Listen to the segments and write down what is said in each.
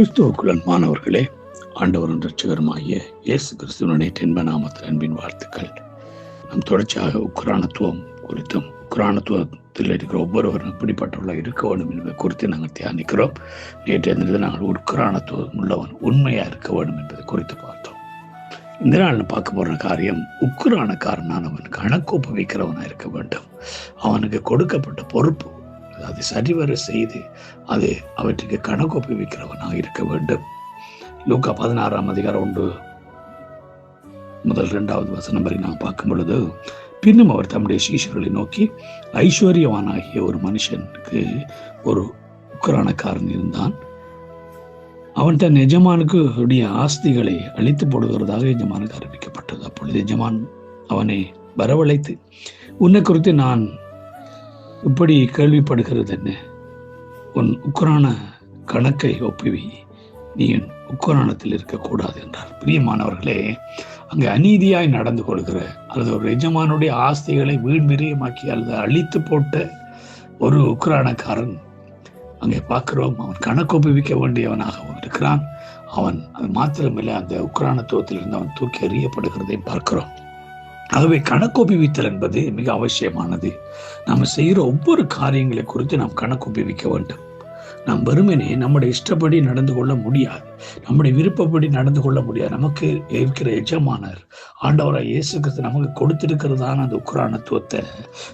கிறிஸ்துவுக்குள் அன்பானவர்களே, ஆண்டவரும் இரட்சகருமாகிய இயேசு கிறிஸ்துவனுடைய இன்ப நாமத்தில் அன்பின் வாழ்த்துக்கள். நம் தொடர்ச்சியாக உக்ரானத்துவம் குறித்தும் உக்ரானத்துவத்தில் இருக்கிற ஒவ்வொருவரும் எப்படிப்பட்டவர்கள இருக்க வேண்டும் என்பதை குறித்து நாங்கள் தியானிக்கிறோம். நேற்றைய தினத்தில் நாங்கள் உக்ரானத்துவம் உள்ளவன் உண்மையா இருக்க வேண்டும் என்பதை குறித்து பார்த்தோம். இந்த நாள் பார்க்க போற காரியம், உக்ரானக்காரனானவன் கணக்கொப்பு வைக்கிறவனா இருக்க வேண்டும். அவனுக்கு கொடுக்கப்பட்ட பொறுப்பு அதை சரிவர செய்து அது அவற்றுக்கு கணக்கொப்பி வைக்கிறவனாக இருக்க வேண்டும். லூக்கா 16:1-2 வரை நாம் பார்க்கும் பொழுது, பின்னும் அவர் தம்முடைய சீஷர்களை நோக்கி, ஐஸ்வர்யவானாகிய ஒரு மனுஷனுக்கு ஒரு உக்கிரானக்காரன் இருந்தான். அவன் தன் எஜமானுக்கு உடைய ஆஸ்திகளை அழித்து போடுகிறதாக எஜமானுக்கு அறிவிக்கப்பட்டது. அப்பொழுது எஜமான் அவனை வரவழைத்து, உன்னை குறித்து நான் இப்படி கேள்விப்படுகிறது என்ன? உன் உக்ரான கணக்கை ஒப்புவி, நீ உக்ரானத்தில் இருக்கக்கூடாது என்றார். பிரியமானவர்களே, அங்கே அநீதியாய் நடந்து கொள்கிற அல்லது ஒரு எஜமானுடைய ஆஸ்திகளை வீண்விரயமாக்கி அல்லது அழித்து போட்ட ஒரு உக்ரானக்காரன் அங்கே பார்க்கிறோம். அவன் கணக்கு ஒப்புவிக்க வேண்டியவனாக இருக்கிறான். அவன் அது மாத்திரமில்லை, அந்த உக்ரானத்துவத்திலிருந்து அவன் தூக்கி எறியப்படுகிறதையும் பார்க்கிறோம். ஆகவே கணக்கொப்புவித்தல் என்பது மிக அவசியமானது. நாம் செய்கிற ஒவ்வொரு காரியங்களை குறித்து நாம் கணக்கொப்புவிக்க வேண்டும். நாம் வெறுமனே நம்முடைய இஷ்டப்படி நடந்து கொள்ள முடியாது, நம்முடைய விருப்பப்படி நடந்து கொள்ள முடியாது. நமக்கு இருக்கிற எஜமானர் ஆண்டவராய் இயேசு கிறிஸ்து நமக்கு கொடுத்திருக்கிறதான அந்த உக்ரானத்துவத்தை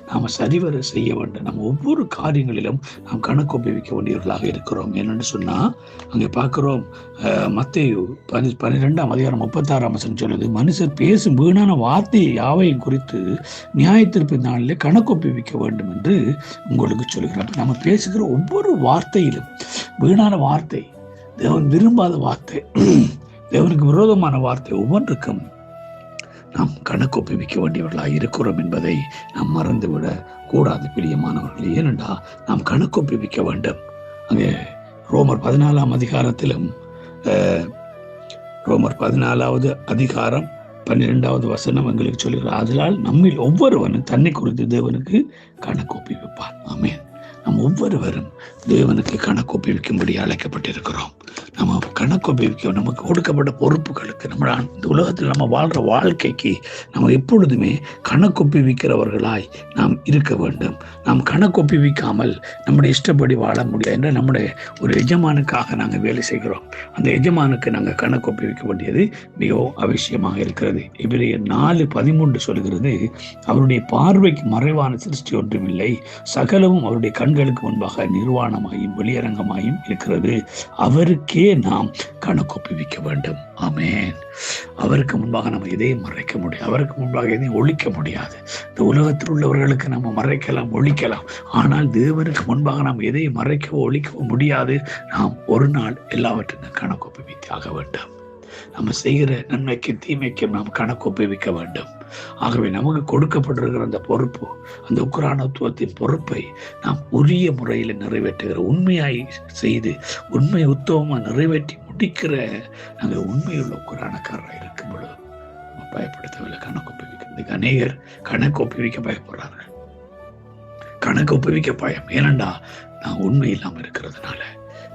நாம் சரிவர செய்ய வேண்டும். நம்ம ஒவ்வொரு காரியங்களிலும் நாம் கணக்கொப்புவிக்க வேண்டியவர்களாக இருக்கிறோம். என்னென்னு சொன்னால், அங்கே பார்க்கிறோம், மத்தேயு 12:36 சொல்லுது, மனுஷர் பேசும் வீணான வார்த்தையை யாவையும் குறித்து நியாயத்தீர்ப்பு நாளிலே கணக்கொப்புவிக்க வேண்டும் என்று உங்களுக்கு சொல்கிறார். நம்ம பேசுகிற ஒவ்வொரு வார்த்தையிலும் வீணான வார்த்தை, தேவன் விரும்பாத வார்த்தை, தேவனுக்கு விரோதமான வார்த்தை ஒவ்வொன்றுக்கும் நாம் கணக்கொப்புவிக்க வேண்டியவர்களாக இருக்கிறோம் என்பதை நாம் மறந்துவிட கூடாது. பிரியமானவர்கள், ஏனென்றா நாம் கணக்கொப்புவிக்க வேண்டும். அங்கே ரோமர் 14 ரோமர் 14:12 எங்களுக்கு சொல்கிறார், அதனால் நம்மில் ஒவ்வொருவனும் தன்னை குறித்து தேவனுக்கு கணக்கொப்புவிப்பான். ஆமென். நம்ம ஒவ்வொருவரும் தேவனுக்கு கணக்கொப்புவிக்கும்படி அழைக்கப்பட்டிருக்கிறோம். நம்ம கணக்கொப்புவிக்க நமக்கு கொடுக்கப்பட்ட பொறுப்புகளுக்கு, நம்ம இந்த உலகத்தில் நம்ம வாழ்கிற வாழ்க்கைக்கு நம்ம எப்பொழுதுமே கணக்கொப்புவிக்கிறவர்களாய் நாம் இருக்க வேண்டும். நாம் கணக்கொப்புவிக்காமல் நம்முடைய இஷ்டப்படி வாழ முடியாது. என்ற நம்முடைய ஒரு எஜமானுக்காக நாங்கள் வேலை செய்கிறோம். அந்த எஜமானுக்கு நாங்கள் கணக்கொப்புவிக்க வேண்டியது மிகவும் அவசியமாக இருக்கிறது. எபிரேயர் 4:13 சொல்கிறது, அவருடைய பார்வைக்கு மறைவான சிருஷ்டி ஒன்றுமில்லை, சகலமும் அவருடைய கண்களுக்கு முன்பாக நிர்வாணமாயும் வெளியரங்கமாயும் இருக்கிறது, அவருக்கே நாம் கணக்கொப்புவிக்க வேண்டும். ஆமென். அவருக்கு முன்பாக நம்ம எதையும் மறைக்க முடியாது, அவருக்கு முன்பாக எதையும் ஒழிக்க முடியாது. இந்த உலகத்தில் உள்ளவர்களுக்கு நம்ம மறைக்கலாம், ஒழிக்கலாம், ஆனால் தேவனுக்கு முன்பாக நாம் எதையும் மறைக்கவோ ஒழிக்கவோ முடியாது. நாம் ஒரு நாள் எல்லாவற்றையும் கணக்கொப்புவித்தாக வேண்டும். நம்ம செய்கிற நன்மைக்கும் தீமைக்கும் நாம் கணக்கொப்புவிக்க வேண்டும். ஆகவே நமக்கு கொடுக்கப்பட்டிருக்கிற அந்த பொறுப்பு, அந்த உக்ரானத்துவத்தின் பொறுப்பை நாம் உரிய முறையில் நிறைவேற்றுகிற, உண்மையாய் செய்து உண்மை உத்தவமாக நிறைவேற்றி முடிக்கிற நாங்கள் உண்மையுள்ள உக்ரானக்காரராக இருக்கும் பொழுது நம்ம பயப்படுத்தவில்லை. கணக்கொப்புவிக்கிறதுக்கு அநேகர் கணக்கொப்புவிக்க பயப்படுறார்கள். கணக்கொப்புவிக்க பயம், ஏனண்டா நான் உண்மை இல்லாமல் இருக்கிறதுனால.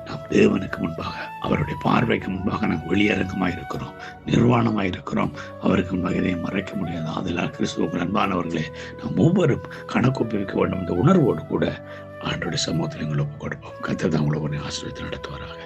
நாம் தேவனுக்கு முன்பாக, அவருடைய பார்வைக்கு முன்பாக நாம் வெளியரங்கமாக இருக்கிறோம், நிர்வாணமாக இருக்கிறோம். அவருக்கு முன்பாக இதையும் மறைக்க முடியாது. அதனால் கிறிஸ்துவுக்கு அன்பானவர்களே, நாம் ஒவ்வொரும் கணக்கொப்புவிக்க வேண்டும் என்ற உணர்வோடு கூட ஆண்டோடைய சமூகத்தில் எங்களை ஒப்புக் கொடுப்போம். கர்த்தர் தான் உங்களை ஆசீர்வதித்து நடத்துவாராக.